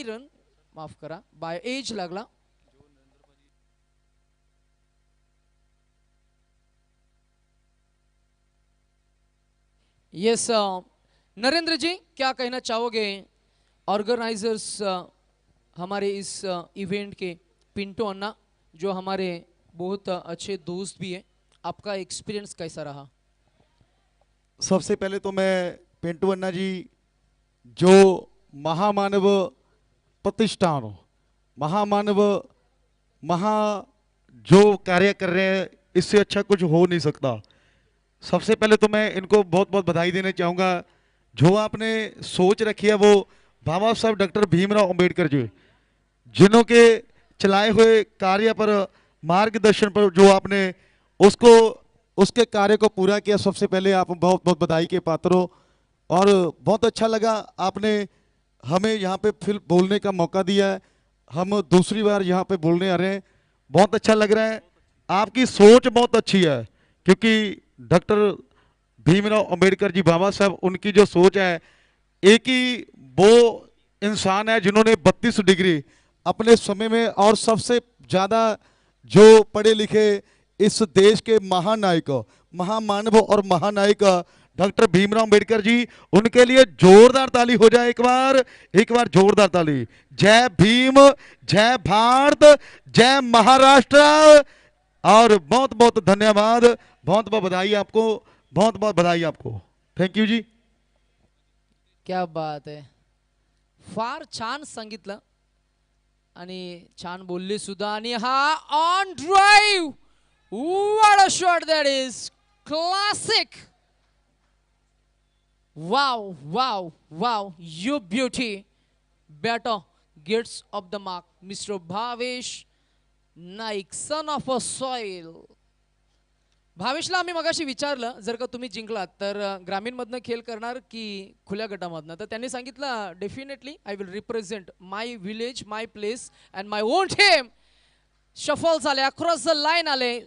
Run, माफ करा, bye age लागला. यस नरेंद्र जी, क्या कहना चाहोगे? ऑर्गेनाइजर्स हमारे इस इवेंट के, पिंटू अन्ना जो हमारे बहुत अच्छे दोस्त भी हैं, आपका एक्सपीरियंस कैसा रहा? सबसे पहले तो मैं पिंटू अन्ना जी जो महामानव प्रतिष्ठान, महामानव, महा जो कार्य कर रहे हैं, इससे अच्छा कुछ हो नहीं सकता। सबसे पहले तो मैं इनको बहुत बहुत बधाई देना चाहूँगा। जो आपने सोच रखी है वो बाबा साहब डॉक्टर भीमराव अंबेडकर जी, जिन्हों के चलाए हुए कार्य पर, मार्गदर्शन पर जो आपने उसको, उसके कार्य को पूरा किया, सबसे पहले आप बहुत बहुत बधाई के पात्र हो। और बहुत अच्छा लगा आपने हमें यहाँ पे फिर बोलने का मौका दिया है। हम दूसरी बार यहाँ पे बोलने आ रहे हैं, बहुत अच्छा लग रहा है। आपकी सोच बहुत अच्छी है, क्योंकि डॉक्टर भीमराव अंबेडकर जी, बाबा साहब, उनकी जो सोच है, एक ही वो इंसान है जिन्होंने 32 डिग्री अपने समय में, और सबसे ज्यादा जो पढ़े लिखे इस देश के महानायक, महामानव और महानायक डॉक्टर भीमराव अंबेडकर जी, उनके लिए जोरदार ताली हो जाए एक बार जोरदार ताली। जय भीम, जय भारत, जय महाराष्ट्र। और बहुत बहुत धन्यवाद, बहुत बहुत बधाई आपको, बहुत बहुत बधाई आपको। थैंक यू जी। क्या बात आहे, फार छान सांगितलं आणि छान बोलले सुद्धा. आणि हा on drive, what a shot that is, classic. Wow wow wow, you beauty. Batter gets off the mark, mister Bhavesh Naik, son of a soil. भावेशला आम्ही मगाशी विचारलं, जर का तुम्ही जिंकलात तर ग्रामीणमधनं खेळ करणार की खुल्या गटामधनं, तर त्यांनी सांगितलं definitely I will represent my village, my place and my on team. Shuffle झाले, अक्रॉस द लाईन आले,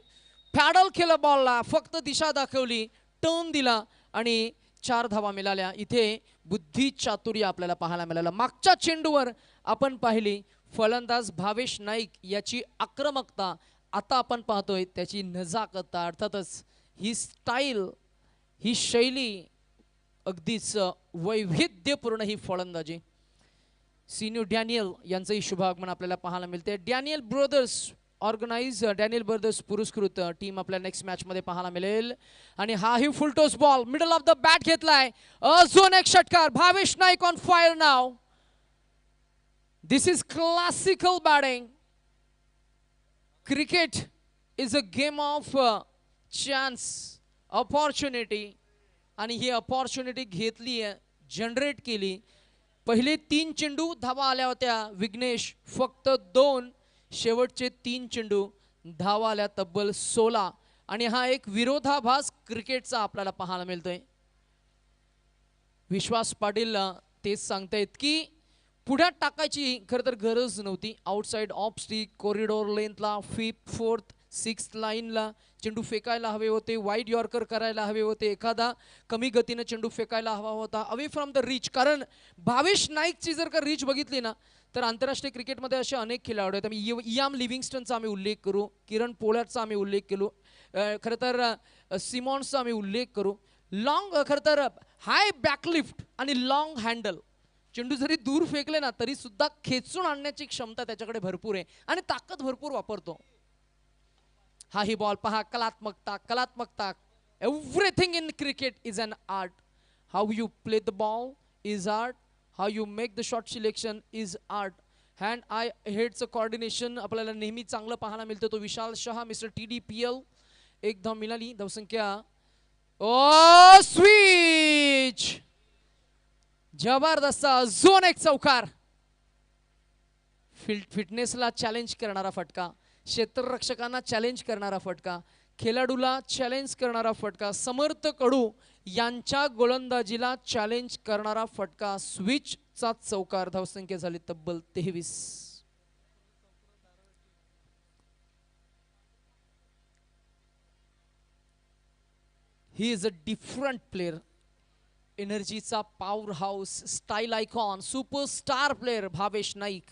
पॅडल केलं बॉलला, फक्त दिशा दाखवली, टर्न दिला आणि 4 धावा मिळाल्या. इथे बुद्धी चातुर्य आपल्याला पाहायला मिळालं. मागच्या चेंडूवर आपण पाहिली फलंदाज भावेश नाईक याची आक्रमकता, आता आपण पाहतोय त्याची नजाकत. अर्थातच ही स्टाईल, ही शैली अगदीच वैविध्यपूर्ण ही फलंदाजी. सिन्यू डॅनियल यांचंही शुभागमन आपल्याला पाहायला मिळते. Daniel brothers organize, Daniel brothers पुरस्कृत टीम आपल्या नेक्स्ट मॅच मध्ये पाहायला मिळेल. आणि हाही full toss ball middle of the bat घेतलाय, अजून एक षटकार. भावेश नाईक ऑन फायर नाव. This is classical batting. Cricket is a game of chance, opportunity. आणि ही अपॉर्च्युनिटी घेतली, जनरेट केली. पहिले 3 चेंडू धावा आल्या होत्या विघ्नेश, फक्त 2. शेवटचे 3 चेंडू धावा आल्या तब्बल 16. आणि हा एक विरोधाभास क्रिकेटचा आपल्याला पाहायला मिळतोय. विश्वास पाटील तेच सांगतायत की पुढ्यात टाकायची खरं तर गरज नव्हती. आउटसाइड ऑफ स्टिक, कॉरिडॉर लेंथला, 5th 4th 6th लाईनला चेंडू फेकायला हवे होते, वाईड यॉर्कर करायला हवे होते, एखादा कमी गतीने चेंडू फेकायला हवा होता, अवे फ्रॉम द रीच. कारण भावेश नाईकची जर का रीच बघितली ना, तर आंतरराष्ट्रीय क्रिकेटमध्ये असे अनेक खेळाडू आहेत. इयाम लिव्हिंगस्टनचा आम्ही उल्लेख करू, किरण पोलार्डचा आम्ही उल्लेख केलो, खरं तर सिमॉन्सचा आम्ही उल्लेख करू. लॉंग, खरं तर हाय बॅकलिफ्ट आणि लॉंग हँडल, चेंडू जरी दूर फेकले ना तरी सुद्धा खेचून आणण्याची क्षमता त्याच्याकडे भरपूर आहे आणि ताकद भरपूर वापरतो. हा ही बॉल पहा, कलात्मकता, कलात्मकता. Everything in cricket is an art. How you play the ball is art, how you make the shot selection is art. Hand eye हेडचं कॉर्डिनेशन आपल्याला नेहमी चांगलं पाहायला मिळतं. तो विशाल शहा, मिस्टर TDPL. एक धाव मिळाली, धावसंख्या, ओ स्विच, जबरदस्त, अजून एक चौकार. फिटनेसला चॅलेंज करणारा फटका, क्षेत्ररक्षकांना चॅलेंज करणारा फटका, खेळाडूला चॅलेंज करणारा फटका, समर्थ कडू यांच्या गोलंदाजीला चॅलेंज करणारा फटका, स्विचचा चौकार. धावसंख्या झाली तब्बल 23. He is a different player. एनर्जीचा power house, style icon, superstar player Bhavesh Naik.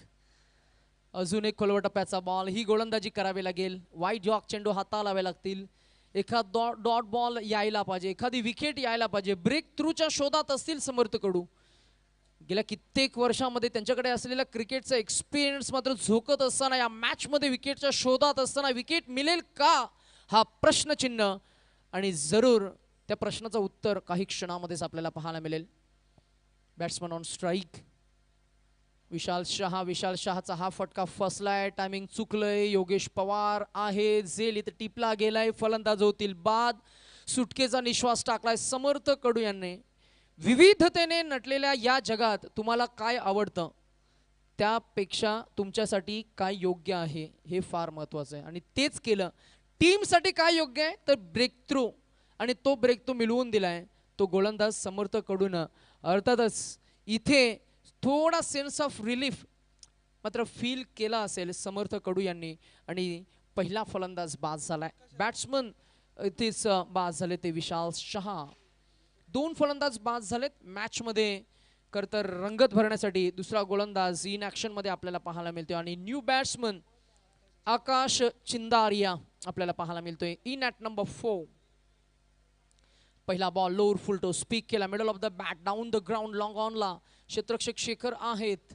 अजून एक खोलवर टप्प्याचा बॉल, ही गोलंदाजी करावी लागेल. वाईट जॉक चेंडू हाताळावे लागतील. एखाद डॉट बॉल यायला पाहिजे, एखादी विकेट यायला पाहिजे. ब्रेक थ्रूच्या शोधात असतील समर्थकडू. गेल्या कित्येक वर्षामध्ये त्यांच्याकडे असलेला क्रिकेटचा एक्सपिरियन्स मात्र झोकत असताना या मॅचमध्ये विकेटच्या शोधात असताना विकेट मिळेल का हा प्रश्नचिन्ह, आणि जरूर त्या प्रश्नाचं उत्तर काही क्षणामध्येच आपल्याला पाहायला मिळेल. बॅट्समन ऑन स्ट्राईक विशाल शहाचा हा फटका फसलाय, टायमिंग चुकलंय. योगेश पवार आहे, झेल इथे टिपला गेलाय. फलंदाज होतील बाद. सुटकेचा निश्वास टाकलाय समर्थ कडू यांनी. विविधतेने नटलेल्या या जगात तुम्हाला काय आवडतं त्यापेक्षा तुमच्यासाठी काय योग्य आहे हे फार महत्त्वाचं आहे, आणि तेच केलं. टीमसाठी काय योग्य आहे तर ब्रेक थ्रू, आणि तो ब्रेक तो मिळवून दिलाय तो गोलंदाज समर्थ कडून. अर्थातच इथे थोडा सेन्स ऑफ रिलीफ मात्र फील केला असेल समर्थ कडू यांनी, आणि पहिला फलंदाज बाद झालाय. बॅट्समन इथेच बाद झाले ते विशाल शहा. 2 फलंदाज बाद झालेत मॅचमध्ये. तर रंगत भरण्यासाठी दुसरा गोलंदाज इन ॲक्शन मध्ये आपल्याला पाहायला मिळतो, आणि न्यू बॅट्समन आकाश चिंदारिया आपल्याला पाहायला मिळतोय इन ॲट नंबर 4. पहिला बॉल लोअर फुल टो स्पीक केला, middle of the bat, down the ground, long ऑनला. क्षेत्ररक्षक शेखर आहेत,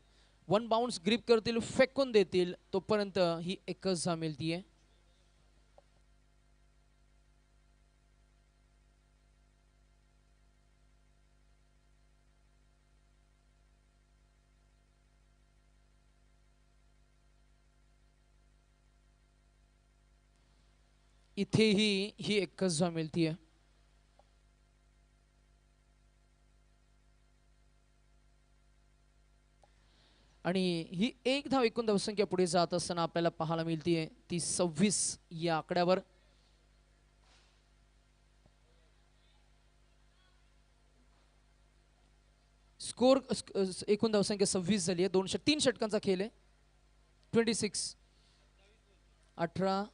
1 बाउन्स ग्रिप करतील, फेकून देतील. तोपर्यंत ही एकच जा मिळतीये. इथेही ही एकच जा मिळतीये. आणि ही एक धाव एकूण धावसंख्या पुढे जात असताना आपल्याला पाहायला मिळतीये ती 26 या आकड्यावर. स्कोर एकूण धावसंख्या 26 झाली आहे. 3 षटकांचा खेळ आहे. 26 18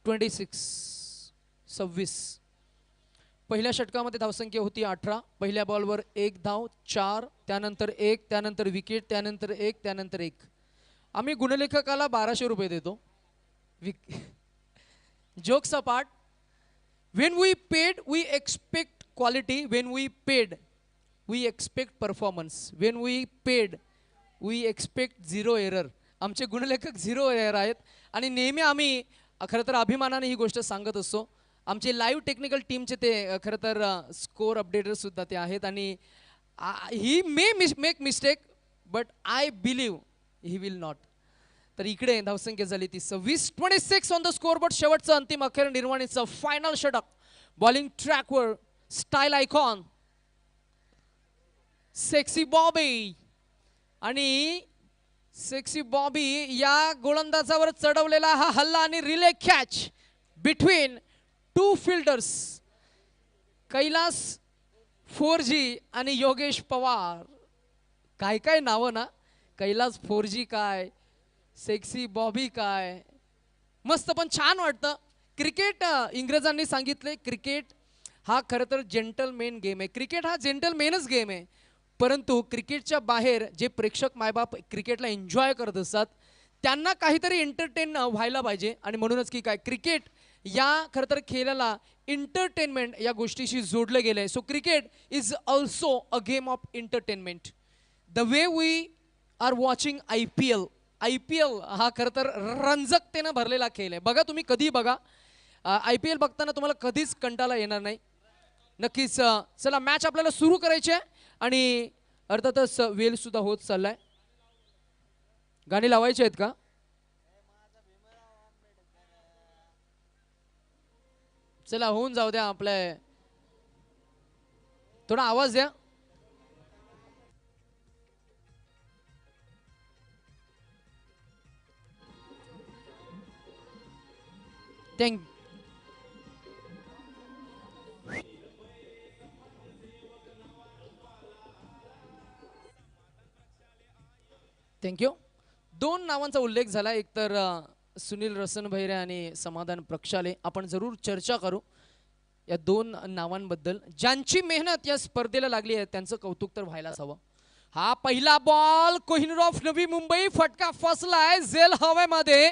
26. पहिल्या षटकामध्ये धावसंख्या होती 18. पहिल्या बॉलवर 1 धाव, 4, त्यानंतर 1, त्यानंतर विकेट, त्यानंतर 1, त्यानंतर 1. आम्ही गुणलेखकाला 1200 रुपये देतो. Jokes apart, when we paid we expect quality, when we paid we expect performance, when we paid we expect zero error. आमचे गुणलेखक 0 एरर आहेत, आणि नेहमी आम्ही खरं तर अभिमानाने ही गोष्ट सांगत असतो. आमचे लाईव्ह टेक्निकल टीमचे ते खरं तर स्कोर अपडेटर सुद्धा ते आहेत, आणि he may make mistake but I believe he will not. तर इकडे धावसंख्या झाली ती 26 ऑन द स्कोर बोर्ड. शेवटचं अंतिम अखेर निर्वाणीचं फायनल षटक. बॉलिंग ट्रॅकवर स्टाईल आयकॉन सेक्सी बॉबी, आणि सेक्सी बॉबी या गोलंदाजावर चढवलेला हा हल्ला आणि relay catch between 2 fielders, Kailas 4G आणि योगेश पवार. काय काय नावं ना, कैलास 4G काय, सेक्सी बॉबी काय, मस्त पण छान वाटतं. क्रिकेट इंग्रजांनी सांगितले क्रिकेट हा खरं तर जेंटलमेन गेम आहे. क्रिकेट हा जेंटलमेनच गेम आहे, परंतु क्रिकेटच्या बाहेर जे प्रेक्षक मायबाप क्रिकेटला एन्जॉय करत असतात त्यांना काहीतरी एंटरटेन व्हायला पाहिजे, आणि म्हणूनच की काय क्रिकेट या खरं तर खेळाला एंटरटेनमेंट या गोष्टीशी जोडलं गेलं आहे. So cricket is also a game of entertainment. The way we are watching IPL हा खरं तर रंजकतेनं भरलेला खेळ आहे. बघा तुम्ही कधी बघा, IPL बघताना तुम्हाला कधीच कंटाळा येणार नाही. नक्कीच. चला मॅच आपल्याला सुरू करायची आहे, आणि अर्थातच वेळ सुद्धा होत चाललाय. गाणी लावायची आहेत का? चला होऊन जाऊ द्या. आपल्या थोडा आवाज द्या. थँक्यू. 2 नावांचा उल्लेख झाला, एक तर सुनील रसनभैरे आणि समाधान प्रक्षाले आपण जरूर चर्चा करू या दोन नावांबद्दल ज्यांची मेहनत या स्पर्धेला लागली आहे त्यांचं कौतुक तर व्हायलाच हवं. हा पहिला बॉल कोहिनूर ऑफ नवी मुंबई फटका फसलाय झेल हवेमध्ये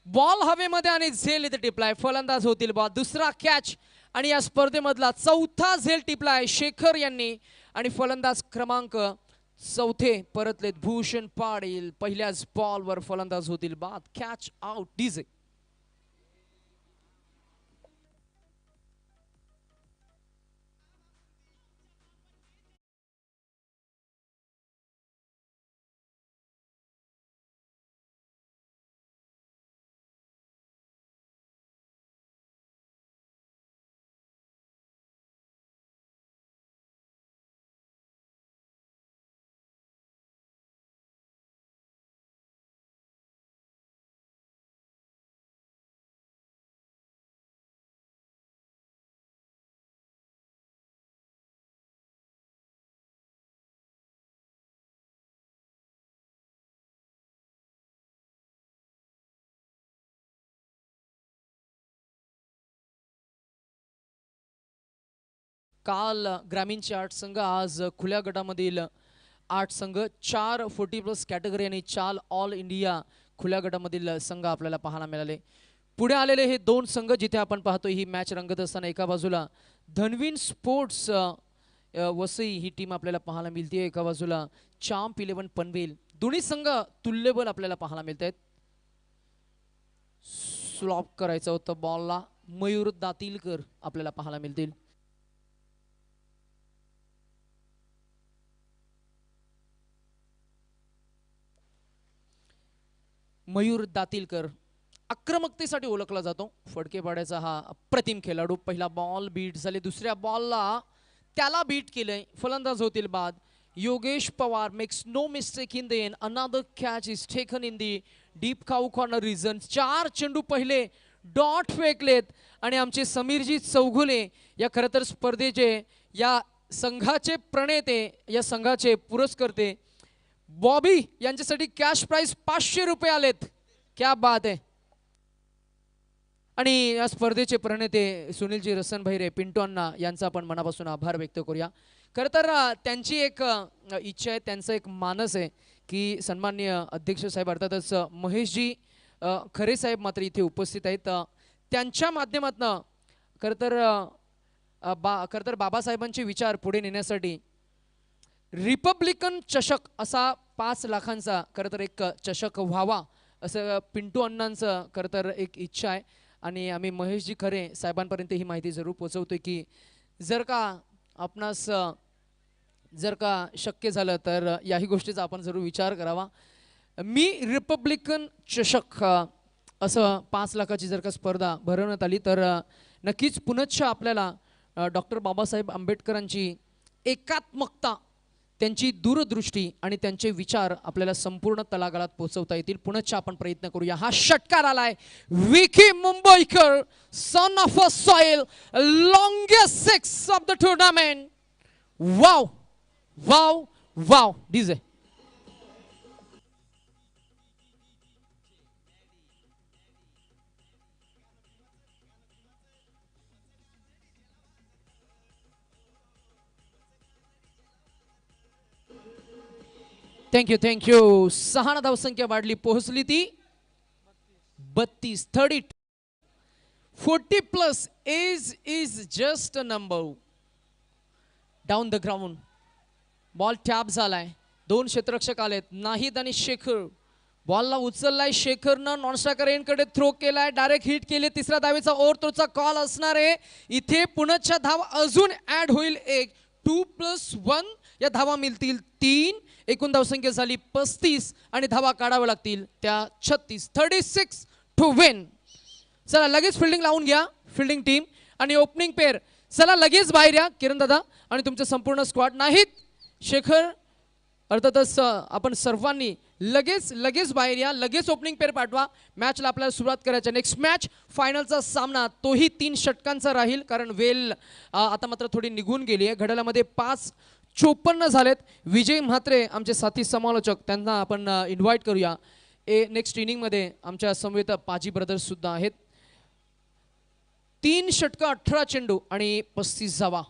बॉल हवेमध्ये आणि झेल इथे टिपलाय फलंदाज होतील बॉल दुसरा कॅच आणि या स्पर्धेमधला चौथा झेल टिपलाय शेखर यांनी आणि फलंदाज क्रमांक चौथे परतलेत भूषण पाटील पहिल्याच बॉलवर फलंदाज होतील बाद कॅच आउट डीजे. काल ग्रामीणचे 8 संघ आज खुल्या गटामधील 8 संघ 4 40+ कॅटेगरी आणि 4 ऑल इंडिया खुल्या गटामधील संघ आपल्याला पाहायला मिळाले. पुढे आलेले हे दोन संघ जिथे आपण पाहतोय ही मॅच रंगत असताना एका बाजूला धनवीन स्पोर्ट्स वसई ही टीम आपल्याला पाहायला मिळते एका बाजूला चाम्प 11 पनवेल दोन्ही संघ तुल्यबल आपल्याला पाहायला मिळत आहेत. स्लॉप करायचं होतं बॉलला मयूर दातीलकर आपल्याला पाहायला मिळतील. मयूर दातीलकर आक्रमकतेसाठी ओळखला जातो. फडके पाड्याचा हा अप्रतिम खेळाडू. पहिला बॉल बीट झाले दुसऱ्या बॉलला त्याला बीट केलंय फलंदाज होतील बाद. Yogesh Pawar makes no mistake in the end another catch is taken in the deep cow corner region. 4 चेंडू पहिले डॉट फेकलेत आणि आमचे समीरजी चौघुले या खरं तर स्पर्धेचे या संघाचे प्रणेते या संघाचे पुरस्कर्ते बॉबी यांच्यासाठी कॅश प्राइस 500 रुपये आलेत. क्या बात आहे. आणि या स्पर्धेचे प्रणेते सुनीलजी रसनभैरे पिंटू अण्णा यांचा आपण मनापासून आभार व्यक्त करूया. खरं तर त्यांची एक इच्छा आहे त्यांचा एक मानस आहे की सन्माननीय अध्यक्ष साहेब अर्थातच महेशजी खरे साहेब मात्र इथे उपस्थित आहेत त्यांच्या माध्यमातून खरं तर बाबासाहेबांचे विचार पुढे नेण्यासाठी रिपब्लिकन चषक असा 5 लाखांचा खरं तर एक चषक व्हावा असं पिंटू अण्णांचं खरं तर एक इच्छा आहे. आणि आम्ही महेशजी खरे साहेबांपर्यंत ही माहिती जरूर पोहोचवतोय की जर का आपणास जर का शक्य झालं तर याही गोष्टीचा आपण जरूर विचार करावा. मी रिपब्लिकन चषक असं 5 लाखाची जर का स्पर्धा भरवण्यात आली तर नक्कीच पुनश्च आपल्याला डॉक्टर बाबासाहेब आंबेडकरांची एकात्मकता त्यांची दूरदृष्टी आणि त्यांचे विचार आपल्याला संपूर्ण तळागाळात पोहोचवता येतील. पुनश्च आपण प्रयत्न करूया. हा षटकार आलाय Vicky Mumbaikar son of a soil longest 6 of the tournament. Wow wow wow DJ. Thank you thank you. 6 धावसंख्या वाढली पोहोचली ती 32 30 40+ age is just a number. Down the ground ball tap झालाय. 2 क्षेत्ररक्षक आलेत नाहीद आणि शेखर. बॉलला उचललाय शेखरनं नॉनस्ट्रायकर एंडकडे थ्रो केलाय डायरेक्ट हिट केले. तिसऱ्या धावेचा ओव्हरथ्रोचा कॉल असणार आहे. इथे पुनश्च धाव अजून ऍड होईल एक 2+1 या धावा मिळतील 3. एकूण धावसंख्या झाली 35 आणि धावा काढाव्या लागतील त्या 36. 36 टू विन. चला लगेच फिल्डिंग लावून घ्या फिल्डिंग टीम आणि ओपनिंग पेअर चला लगेच बाहेर या किरण दादा आणि तुमचं संपूर्ण स्क्वॉड. नाहीत शेखर अर्थातच आपण सर्वांनी लगेच बाहेर या लगेच ओपनिंग पेअर पाठवा. मॅचला आपल्याला सुरुवात करायची. नेक्स्ट मॅच फायनलचा सामना तोही 3 षटकांचा राहील कारण वेल आता मात्र थोडी निघून गेली आहे. घड्याळामध्ये 5:54 झालेत. विजय म्हात्रे आमचे साथी समालोचक त्यांना आपण इन्व्हाइट करूया नेक्स्ट इनिंगमध्ये आमच्या समवेत पाजी ब्रदर्स सुद्धा आहेत. 3 षटकं 18 चेंडू आणि 35 धावा.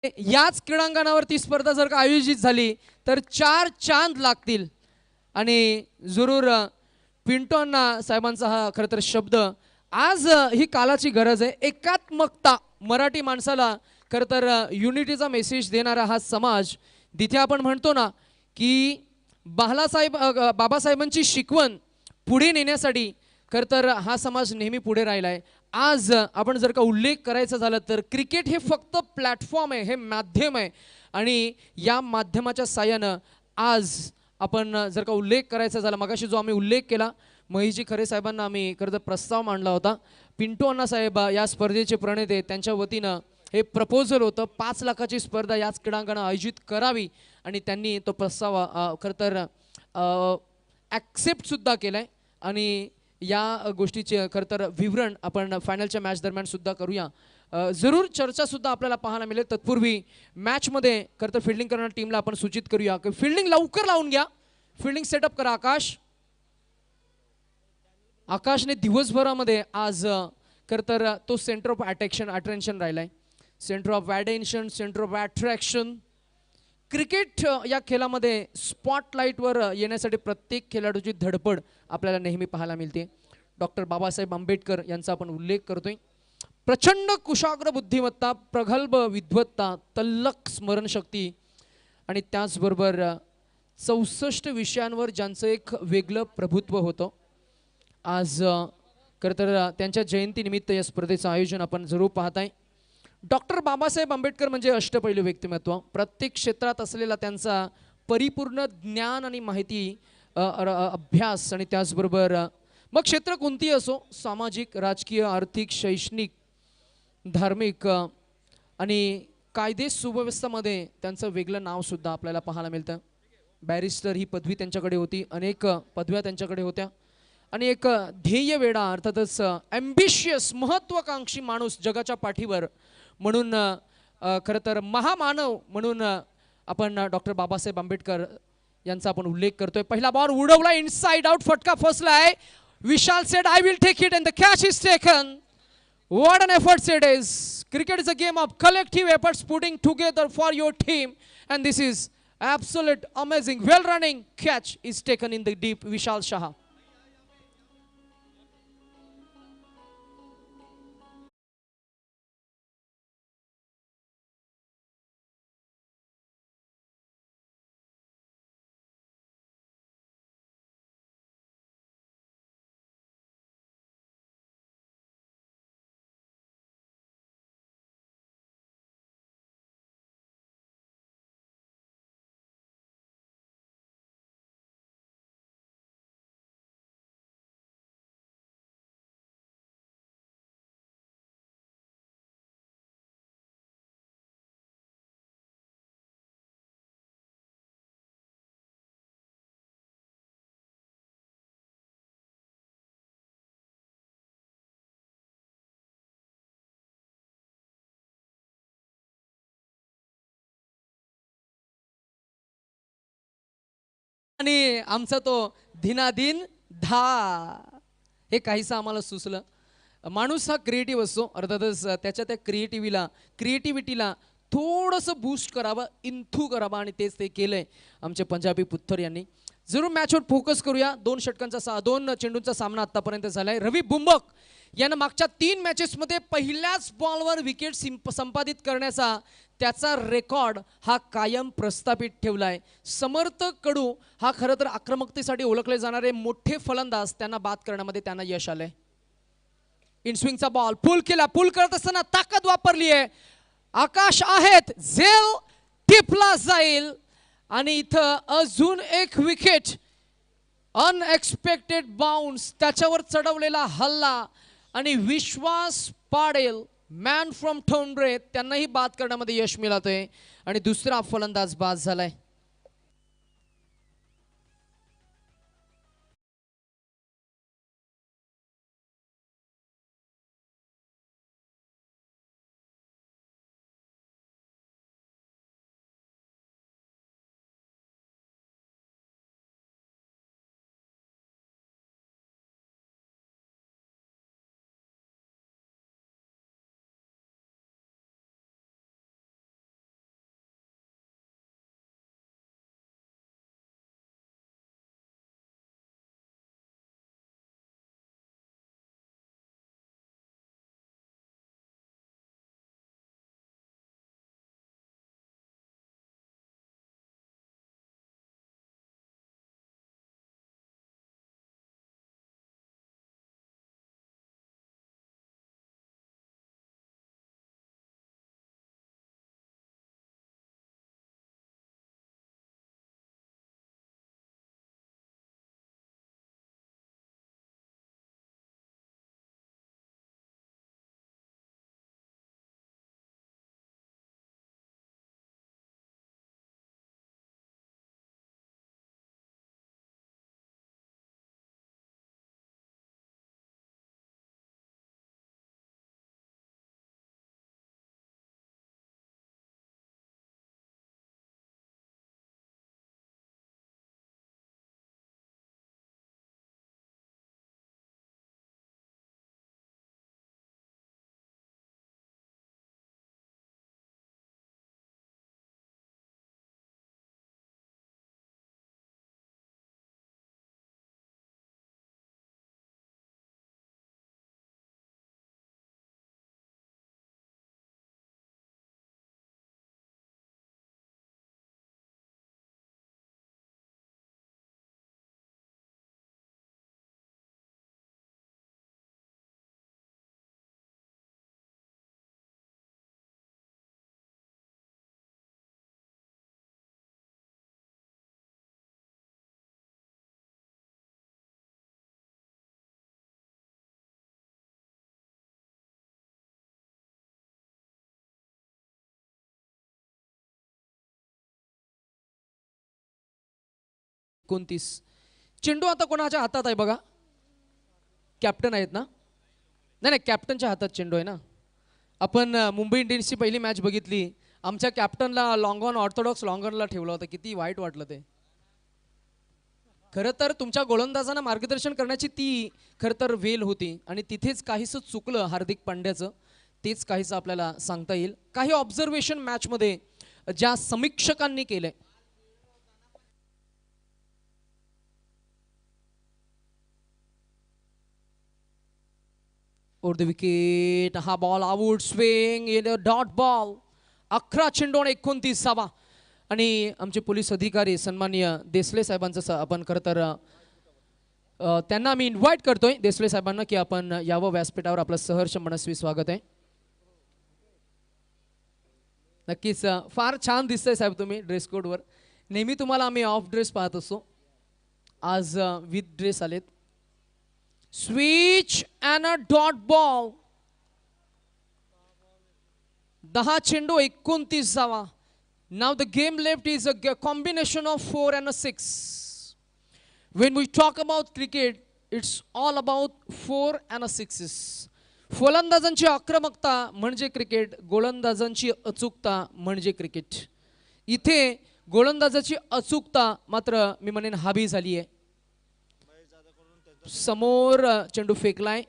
याच क्रीडांगणावर ती स्पर्धा जर का आयोजित झाली तर 4 चांद लागतील. आणि जरूर पिंटोंना साहेबांचा हा खरं तर शब्द आज ही कालाची गरज आहे. एकात्मकता, मराठी माणसाला खरं तर युनिटीचा मेसेज देणारा हा समाज, जिथे आपण म्हणतो ना की बाबासाहेबांची शिकवण पुढे नेण्यासाठी खरं तर हा समाज नेहमी पुढे राहिला आहे. आज आपण जर का उल्लेख करायचा झाला तर क्रिकेट हे फक्त प्लॅटफॉर्म आहे, हे माध्यम आहे. आणि या माध्यमाच्या साहाय्यानं आज आपण जर का उल्लेख करायचा झाला, मगाशी जो आम्ही उल्लेख केला महेशजी खरे साहेबांना आम्ही खरं तर प्रस्ताव मांडला होता. पिंटू अण्णा साहेब या स्पर्धेचे प्रणेते, त्यांच्या वतीनं हे प्रपोजल होतं 5 लाखाची स्पर्धा याच क्रीडांगणात आयोजित करावी आणि त्यांनी तो प्रस्ताव खरं तर ॲक्सेप्ट सुद्धा केला आहे. आणि या गोष्टीचे खरं तर विवरण आपण फायनलच्या मॅच दरम्यान सुद्धा करूया. जरूर चर्चा सुद्धा आपल्याला पाहायला मिळेल. तत्पूर्वी मॅचमध्ये खरं तर फिल्डिंग करणाऱ्या टीमला आपण सूचित करूया की फिल्डिंग लवकर लावून घ्या, फिल्डिंग सेटअप करा. आकाशने दिवसभरामध्ये आज खरं तर तो सेंटर ऑफ अटेन्शन राहिलाय, centre of attention, centre of attraction. Cricket या खेळामध्ये स्पॉटलाईटवर येण्यासाठी प्रत्येक खेळाडूची धडपड आपल्याला नेहमी पाहायला मिळते. डॉक्टर बाबासाहेब आंबेडकर यांचा आपण उल्लेख करतोय. प्रचंड कुशाग्र बुद्धिमत्ता, प्रगल्भ विद्वत्ता, तल्लख स्मरणशक्ती आणि त्याचबरोबर 64 विषयांवर ज्यांचं एक वेगळं प्रभुत्व होतं. आज खरं तर त्यांच्या जयंतीनिमित्त या स्पर्धेचं आयोजन आपण जरूर पाहताय. डॉक्टर बाबासाहेब आंबेडकर म्हणजे अष्टपैलू व्यक्तिमत्व. प्रत्येक क्षेत्रात असलेला त्यांचा परिपूर्ण ज्ञान आणि माहिती, अभ्यास आणि त्याचबरोबर मग क्षेत्र कोणतीही असो, सामाजिक, राजकीय, आर्थिक, शैक्षणिक, धार्मिक आणि कायदे सुव्यवस्थेमध्ये त्यांचं वेगळं नाव सुद्धा आपल्याला पाहायला मिळतं. बॅरिस्टर ही पदवी त्यांच्याकडे होती, अनेक पदव्या त्यांच्याकडे होत्या आणि एक ध्येय वेडा अर्थातच ॲम्बिशियस, महत्त्वाकांक्षी माणूस जगाच्या पाठीवर म्हणून खरं तर महामानव म्हणून आपण डॉक्टर बाबासाहेब आंबेडकर यांचा आपण उल्लेख करतोय. पहिला बॉल उडवला, इनसाइड आउट, फटका फसलाय. Vishal said I will take it and the catch is taken. What an efforts it is. Cricket is a game of collective efforts putting together for your team and this is absolute amazing. Well running catch is taken in the deep. Vishal Shah. आणि आमचा तो दिनादिन धा हे काहीसं आम्हाला सुचलं. माणूस हा क्रिएटिव्ह असतो, अर्थातच त्याच्या त्या क्रिएटिव्हिटीला थोडंसं बूस्ट करावं, इन्थू करावं, आणि तेच ते केलंय आमचे पंजाबी पुत्तर यांनी. जरूर मॅचवर फोकस करूया. 2 चेंडूंचा सामना आतापर्यंत झालाय. रवी बुंबक यानं मागच्या 3 मॅचेसमध्ये पहिल्याच बॉलवर विकेट संपादित करण्याचा त्याचा रेकॉर्ड हा कायम प्रस्थापित ठेवलाय. समर्थ कडू हा खरं तर आक्रमकतेसाठी ओळखले जाणारे मोठे फलंदाज, त्यांना बाद करण्यामध्ये त्यांना यश आलंय. इनस्विंगचा बॉल पुल केला. पुल करत असताना ताकद वापरली आहे. आकाश आहेत, झेल टिपला जाईल आणि इथं अजून एक विकेट. अनएक्सपेक्टेड बाउन्स, त्याच्यावर चढवलेला हल्ला आणि विश्वास पाडेल मॅन फ्रॉम ठोंबरे त्यांनाही बाद करण्यामध्ये यश मिळतंय आणि दुसरा फलंदाज बाद झालाय. एकोणतीस चेंडू आता कोणाच्या हातात आहे बघा. कॅप्टन आहेत ना? नाही नाही, कॅप्टनच्या हातात चेंडू आहे ना. आपण मुंबई इंडियन्सची पहिली मॅच बघितली. आमच्या कॅप्टनला लॉंग ऑन, ऑर्थोडॉक्स लॉंग ऑनला ठेवलं होतं. किती वाईट वाटलं ते. खरं तर तुमच्या गोलंदाजांना मार्गदर्शन करण्याची ती खरं तर वेल होती आणि तिथेच काहीसं चुकलं हार्दिक पांड्याचं. तेच काहीसं आपल्याला सांगता येईल. काही ऑब्झर्वेशन मॅचमध्ये ज्या समीक्षकांनी केलंय. ओव्हर द विकेट, हा ball out swing in a dot ball. 11 चेंडू 29 धावा. आणि आमचे पोलीस अधिकारी सन्माननीय देसले साहेबांचं आपण खरं तर त्यांना आम्ही इन्व्हाइट करतोय, देसले साहेबांना, की आपण यावं व्यासपीठावर. आपलं सहर्ष मनस्वी स्वागत आहे. नक्कीच फार छान दिसतंय साहेब तुम्ही ड्रेस कोडवर. नेहमी तुम्हाला आम्ही ऑफ ड्रेस पाहत असतो, आज विथ ड्रेस आलेत. Switch and a dot ball. 10 चेंडू 29 धावा. Now the game left is a combination of 4 and a 6. When we talk about cricket, it's all about 4 and a 6s. फलंदाजांची आक्रमकता म्हणजे क्रिकेट, गोलंदाजांची अचूकता म्हणजे क्रिकेट. इथे गोलंदाजाची अचूकता मात्र मी म्हणेन हावी झाली आहे. समोर चेंडू फेकलाय,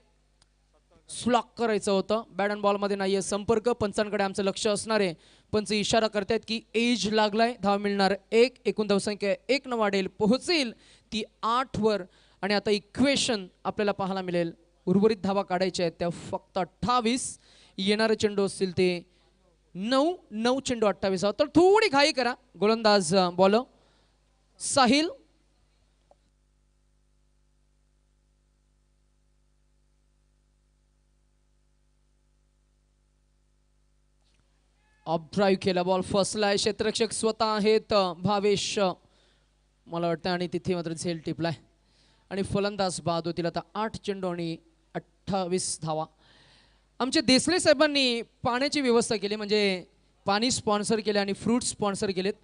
स्लॉक करायचं होतं. बॅट अँड बॉल मध्ये नाहीये संपर्क. पंचांकडे आमचं लक्ष असणार आहे. पंच इशारा करतायत की एज लागलाय, धाव मिळणार 1, एकूण धावसंख्या 1 न वाढेल, पोहोचेल ती 8 वर. आणि आता इक्वेशन आपल्याला पाहायला मिळेल, उर्वरित धावा काढायच्या आहेत त्या फक्त 28. येणारे चेंडू असतील ते 9 चेंडू 28. तर थोडी घाई करा गोलंदाज बॉलर साहिल. ऑफ ड्राईव्ह केला, बॉल फसलाय, क्षेत्ररक्षक स्वतः आहेत भावेश मला वाटतं, आणि तिथे मात्र झेल टिपलाय आणि फलंदाज बाद होतील. आता 8 चेंडू आणि 28 धावा. आमचे देसले साहेबांनी पाण्याची व्यवस्था केली, म्हणजे पाणी स्पॉन्सर केले आणि फ्रूट्स स्पॉन्सर केलेत.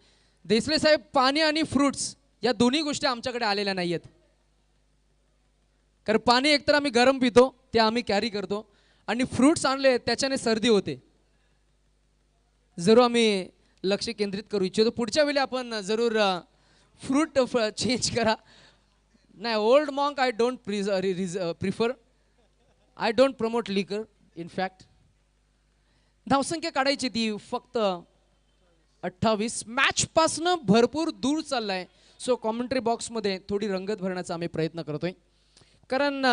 देसले साहेब, पाणी आणि फ्रूट्स या दोन्ही गोष्टी आमच्याकडे आलेल्या नाही आहेत. कारण पाणी एकतर आम्ही गरम पितो, ते आम्ही कॅरी करतो, आणि फ्रूट्स आणले त्याच्याने सर्दी होते. जरूर आम्ही लक्ष केंद्रित करू इच्छितो. पुढच्या वेळी आपण जरूर फ्रूट चेंज करा. नाही, old monk I don't prefer, I don't promote liquor in fact. धावसंख्या काढायची ती फक्त 28. मॅच पासनं भरपूर दूर चाललाय. सो कॉमेंट्री बॉक्समध्ये थोडी रंगत भरण्याचा आम्ही प्रयत्न करतोय, कारण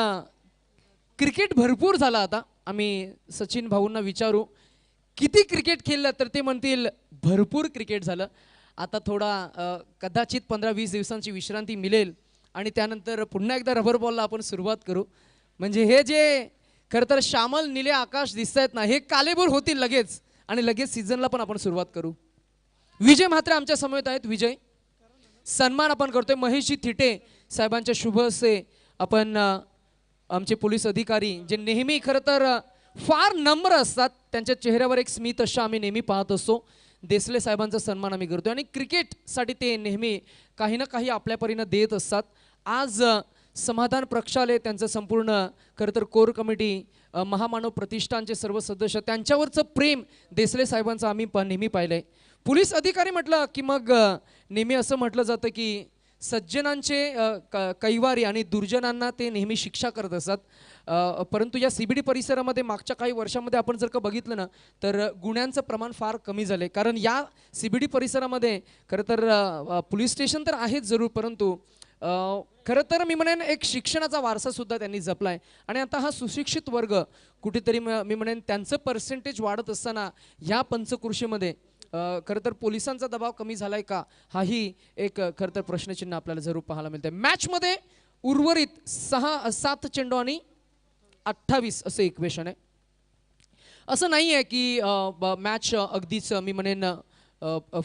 क्रिकेट भरपूर झाला. आता आम्ही सचिन भाऊंना विचारू किती क्रिकेट खेळलं, तर ते म्हणतील भरपूर क्रिकेट झालं. आता थोडा कदाचित 15-20 दिवसांची विश्रांती मिळेल आणि त्यानंतर पुन्हा एकदा रबर बॉलला आपण सुरुवात करू. म्हणजे हे जे खरं तर श्यामल निळे आकाश दिसत आहेत ना, हे कालेबोर होतील लगेच, आणि लगेच सीझनला पण आपण सुरुवात करू. विजय म्हात्रे आमच्या समवेत आहेत. विजय, सन्मान आपण करतोय महेशजी थिटे साहेबांच्या शुभ हस्ते. आपण आमचे पोलीस अधिकारी जे नेहमी खरं तर फार नम्र असतात, त्यांच्या चेहऱ्यावर एक स्मित अशा आम्ही नेहमी पाहत असतो. देसले साहेबांचा सन्मान आम्ही करतोय आणि क्रिकेटसाठी ते नेहमी काही ना काही आपल्या परीनं देत असतात. आज समाधान प्रक्षालय, त्यांचं संपूर्ण खरं तर कोर कमिटी, महामानव प्रतिष्ठानचे सर्व सदस्य, त्यांच्यावरचं प्रेम देसले साहेबांचं आम्ही नेहमी पाहिलंय. पोलीस अधिकारी म्हटलं की मग नेहमी असं म्हटलं जातं की सज्जनांचे कैवारी आणि दुर्जनांना ते नेहमी शिक्षा करत असतात. परंतु या CBD परिसरामध्ये मागच्या काही वर्षामध्ये आपण जर का बघितलं ना, तर गुन्ह्यांचं प्रमाण फार कमी झालं. कारण या CBD परिसरामध्ये खरं तर पोलीस स्टेशन तर आहेच जरूर, परंतु खरं तर मी म्हणेन एक शिक्षणाचा वारसा सुद्धा त्यांनी जपलाय. आणि आता हा सुशिक्षित वर्ग कुठेतरी मी म्हणेन त्यांचं पर्सेंटेज वाढत असताना ह्या पंचकृषीमध्ये खरं तर पोलिसांचा दबाव कमी झालाय का, हाही एक खरं तर प्रश्नचिन्ह आपल्याला जरूर पाहायला मिळतंय. मॅचमध्ये उर्वरित 7 चेंडू आणि 28 असं इक्वेशन आहे. असं नाही आहे की मॅच अगदीच मी म्हणेन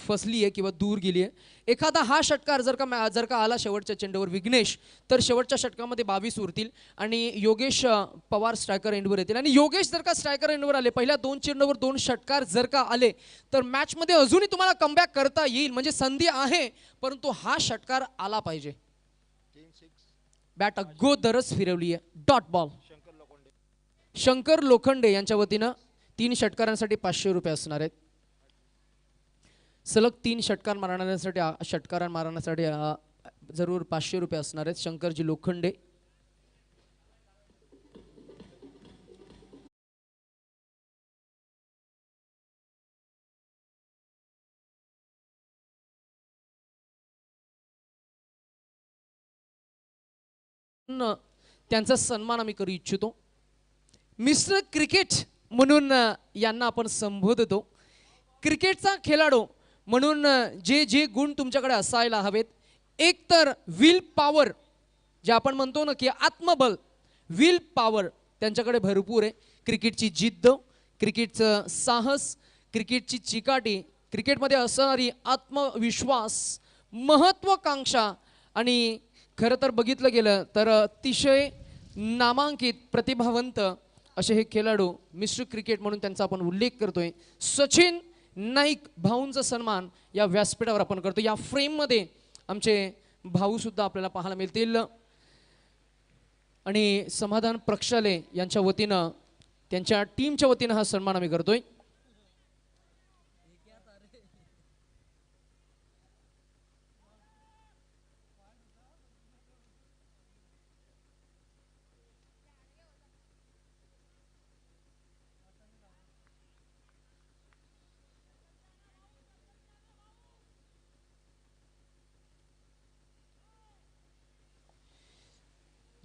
फसली आहे किंवा दूर गेली आहे. एखादा हा षटकार जर का आला शेवटच्या चेंडूवर विघ्नेश, तर शेवटच्या षटकामध्ये 22 उरतील आणि योगेश पवार स्ट्रायकर एंडवर येतील. आणि योगेश जर का स्ट्रायकर एंडवर आले, पहिल्या 2 चेंडूवर 2 षटकार जर का आले, तर मॅचमध्ये अजूनही तुम्हाला कमबॅक करता येईल. म्हणजे संधी आहे, परंतु हा षटकार आला पाहिजे. बॅट अगोदरच फिरवली आहे. Dot ball. शंकर लोखंडे यांच्या वतीनं 3 षटकारांसाठी 500 रुपये असणार आहेत. सलग 3 षटकार मारण्यासाठी जरूर 500 रुपये असणार आहेत. शंकरजी लोखंडे. त्यांचा सन्मान आम्ही करू इच्छितो. मिस्टर क्रिकेट म्हणून यांना आपण संबोधतो. क्रिकेटचा खेळाडू म्हणून जे गुण तुमच्याकडे असायला हवेत, एक तर विल पॉवर, जे आपण म्हणतो ना की आत्मबल, विल पॉवर त्यांच्याकडे भरपूर आहे. क्रिकेटची जिद्द, क्रिकेटचं साहस, क्रिकेटची चिकाटी, क्रिकेटमध्ये असणारी आत्मविश्वास, महत्त्वाकांक्षा, आणि खरं तर बघितलं गेलं तर अतिशय नामांकित प्रतिभावंत असे हे खेळाडू मिस्टर क्रिकेट म्हणून त्यांचा आपण उल्लेख करतोय. सचिन नाईक भाऊंचा सन्मान या व्यासपीठावर आपण करतो. या फ्रेममध्ये आमचे भाऊ सुद्धा आपल्याला पाहायला मिळतील. आणि समाधान प्रक्षालय यांच्या वतीनं, त्यांच्या टीमच्या वतीनं हा सन्मान आम्ही करतोय.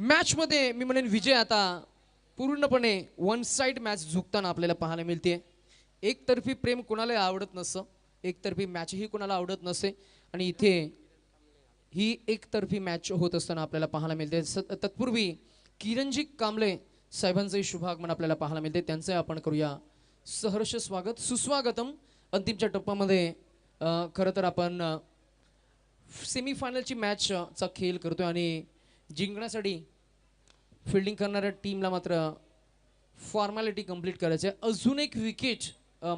मॅच मध्ये मी म्हणेन विजय आता पूर्णपणे वन साइड मॅच झुकताना आपल्याला पाहायला मिळते. एकतर्फी प्रेम कोणाला आवडत नसतं, एकतर्फी मॅचही कोणाला आवडत नसते आणि इथे ही एकतर्फी मॅच होत असताना आपल्याला पाहायला मिळते. तत्पूर्वी किरणजी कांबळे साहेबांचे शुभागमन आपल्याला पाहायला मिळते. त्यांचे आपण करूया सहर्ष स्वागत, सुस्वागतम. अंतिमच्या टप्प्यामध्ये खरं तर आपण सेमीफायनलची मॅचचा खेळ करतोय आणि जिंकण्यासाठी फिल्डिंग करणाऱ्या टीमला मात्र फॉर्मॅलिटी कंप्लीट करायची आहे. अजून एक विकेट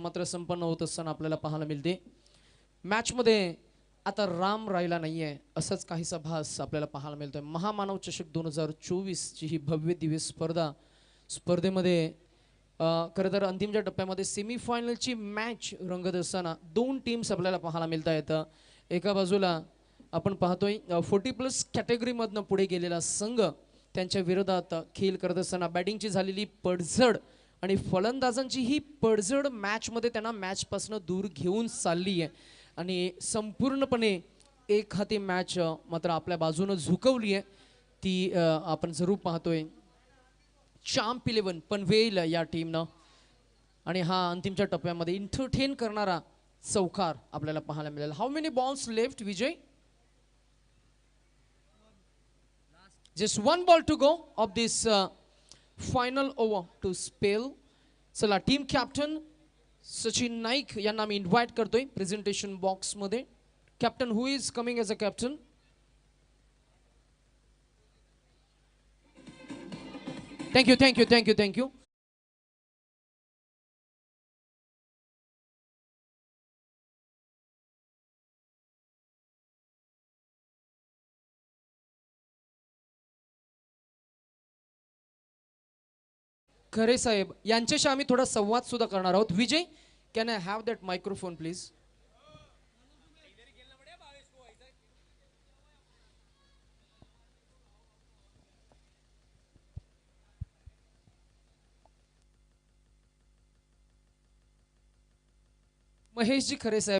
मात्र संपन्न होत असताना आपल्याला पाहायला मिळते. मॅचमध्ये आता राम राहिला नाहीये असाच काहीसा भास आपल्याला पाहायला मिळतोय. महामानव चषक 2024 ची ही भव्य दिव्य स्पर्धेमध्ये खरं तर अंतिमच्या टप्प्यामध्ये सेमीफायनलची मॅच रंगत असताना दोन टीम्स आपल्याला पाहायला मिळत आहेत. एका बाजूला आपण पाहतोय 40+ कॅटेगरीमधनं पुढे गेलेला संघ त्यांच्या विरोधात खेळ करत असताना बॅटिंगची झालेली पडझड आणि फलंदाजांची ही पडझड मॅचमध्ये त्यांना मॅचपासून दूर घेऊन चालली आहे आणि संपूर्णपणे एक हाती मॅच मात्र आपल्या बाजूनं झुकवली आहे. ती आपण जरूर पाहतोय चॅम्प 11 पनवेल या टीमनं आणि हा अंतिमच्या टप्प्यामध्ये एंटरटेन करणारा चौकार आपल्याला पाहायला मिळेल. How many balls left Vijay? Just one ball to go of this final over to spell. चला टीम कॅप्टन सचिन नाईक यांना मी इन्व्हाइट करतोय प्रेझेंटेशन बॉक्स मध्ये. Captain who is coming as a captain? Thank you thank you thank you thank you. Khare साहेब यांच्याशी आम्ही थोडा संवाद सुद्धा करणार आहोत. Vijay, can I have that microphone please? महेशजी खरे साहेब